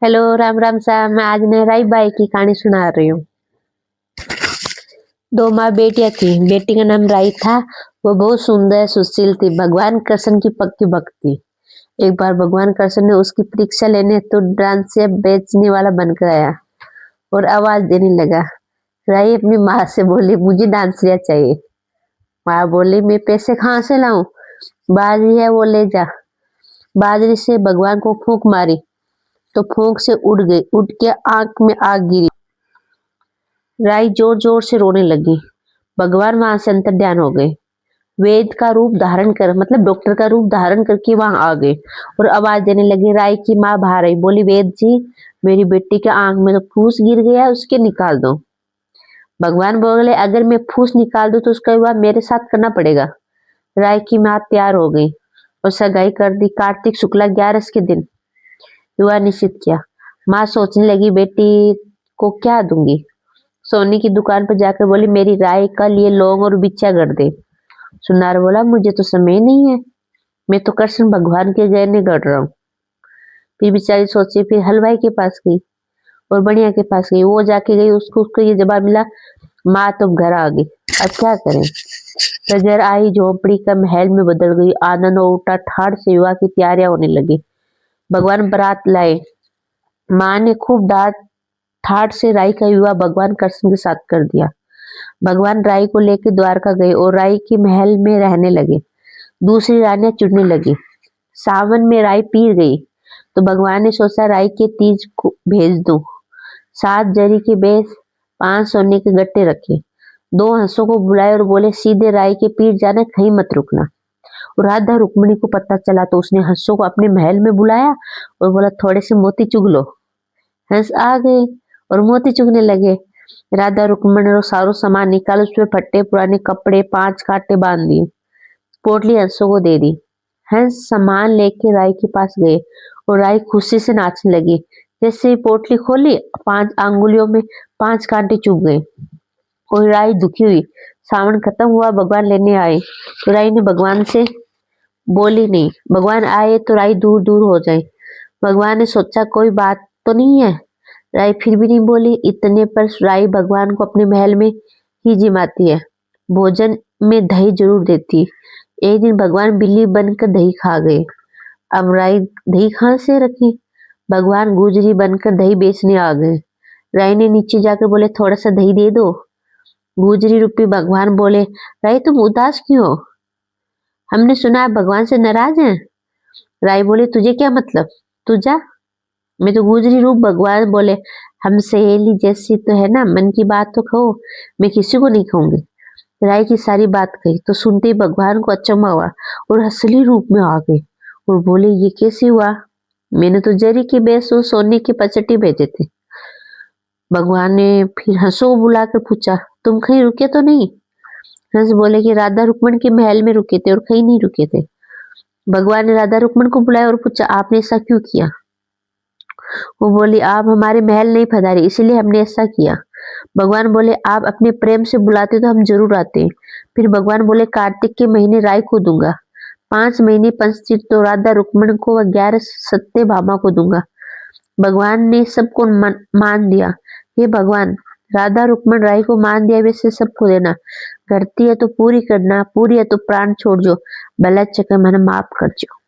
Hello Ram Ram साहब। मैं आज राई बाई की कहानी सुना रही हूँ। दो माँ बेटियां थी। बेटी का नाम राई था। वो बहुत सुंदर सुशील थी। भगवान कृष्ण की पक्की भक्त थी। एक बार भगवान कृष्ण ने उसकी परीक्षा लेने तो डांसिया बेचने वाला बनकर आया और आवाज देने लगा। राई अपनी माँ से बोली, मुझे डांसिया चाहिए। माँ बोली, मैं पैसे कहाँ से लाऊं? बाजरी है, वो ले जा। बाजरी से भगवान को फूंक मारी तो फूंक से उड़ गई। उड़ के आंख में आग गिरी। राई जोर जोर से रोने लगी। भगवान वहां से अंतर ध्यान हो गए। वेद का रूप धारण कर मतलब डॉक्टर का रूप धारण करके वहां आ गए और आवाज देने लगे। राई की माँ बाहर आई, बोली, वेद जी, मेरी बेटी के आंख में तो फूस गिर गया है, उसके निकाल दो। भगवान बोले, अगर मैं फूस निकाल दूं तो उसका विवाह मेरे साथ करना पड़ेगा। राय की माँ तैयार हो गई और सगाई कर दी। कार्तिक शुक्ला 11 के दिन विवाह निश्चित किया। माँ सोचने लगी, बेटी को क्या दूंगी। सोनी की दुकान पर जाकर बोली, मेरी राय का लिए लौंग और बिच्चा कर दे। सुनार बोला, मुझे तो समय नहीं है, मैं तो कृष्ण भगवान के गहने गढ़ रहा हूँ। फिर बेचारी सोची, फिर हलवाई के पास गई और बढ़िया के पास गई। वो जाके गई, उसको ये जवाब मिला, माँ तो घर आ गई, अब क्या करें। नजर आई झोपड़ी का महल में बदल गई। आनंद और उठा ठाड़ से विवाह की तैयारियां होने लगी। भगवान बारात लाए। माँ ने खूब डांट ठाट से राई का विवाह भगवान कृष्ण के साथ कर दिया। भगवान राई को लेकर द्वारका गए और राई के महल में रहने लगे। दूसरी रानियां चुनने लगी। सावन में राई पीर गई तो भगवान ने सोचा, राई के तीज को भेज दूं। 7 जरी के बेस, 5 सोने के गट्टे रखे। 2 हंसों को बुलाए और बोले, सीधे राई के पीर जाना, कहीं मत रुकना। और राधा रुक्मिणी को पता चला तो उसने हंसों को अपने महल में बुलाया और बोला, थोड़े से मोती चुग लो। हंस आ गए और मोती चुगने लगे। राधा रुक्मिणी ने सारो सामान निकाल, उसमें फट्टे पुराने कपड़े 5 कांटे बांध दिए। पोटली हंसों को दे दी। हंस सामान लेके राय के पास गए और राय खुशी से नाचने लगी। जैसे ही पोटली खोली, 5 अंगुलियों में 5 कांटे चुभ गए और राय दुखी हुई। सावन खत्म हुआ, भगवान लेने आए तो राय ने भगवान से बोली नहीं, भगवान आए तो राय दूर दूर हो जाए। भगवान ने सोचा, कोई बात तो नहीं है। राई फिर भी नहीं बोली। इतने पर राई भगवान को अपने महल में ही जिमाती है। भोजन में दही जरूर देती। एक दिन भगवान बिल्ली बनकर दही खा गए। अब राई दही कहाँ से रखी। भगवान गुजरी बनकर दही बेचने आ गए। राई ने नीचे जाकर बोले, थोड़ा सा दही दे दो। गुजरी रूपी भगवान बोले, राई तुम उदास क्यों हो? हमने सुना आप भगवान से नाराज हैं। राई बोले, तुझे क्या मतलब, तू जा। मैं तो गुजरी रूप भगवान बोले, हम सहेली जैसी तो है ना, मन की बात तो कहो, मैं किसी को नहीं कहूंगी। राय की सारी बात कही तो सुनते ही भगवान को अचंभा हुआ और असली रूप में आ गए और बोले, ये कैसे हुआ? मैंने तो जरी के बेस और सोने की पचटी भेजे थे। भगवान ने फिर हंसों को बुलाकर पूछा, तुम कहीं रुके तो नहीं? हंस बोले कि राधा रुक्मण के महल में रुके थे और कहीं नहीं रुके थे। भगवान ने राधा रुक्मण को बुलाया और पूछा, आपने ऐसा क्यों किया? वो बोली, आप हमारे महल नहीं पधारे, इसलिए हमने ऐसा किया। भगवान बोले, आप अपने प्रेम से बुलाते तो हम जरूर आते। फिर भगवान बोले, कार्तिक के महीने राय को दूंगा, 5 महीने पंचतीर्थ तो राधा रुक्मण को व 11 सत्य भामा को दूंगा। भगवान ने सबको मान दिया। हे भगवान, राधा रुक्मण राय को मान दिया, वैसे सबको देना। करती है तो पूरी करना, पूरी है तो प्राण छोड़ जो, भला चक्कर मैंने माफ कर जो।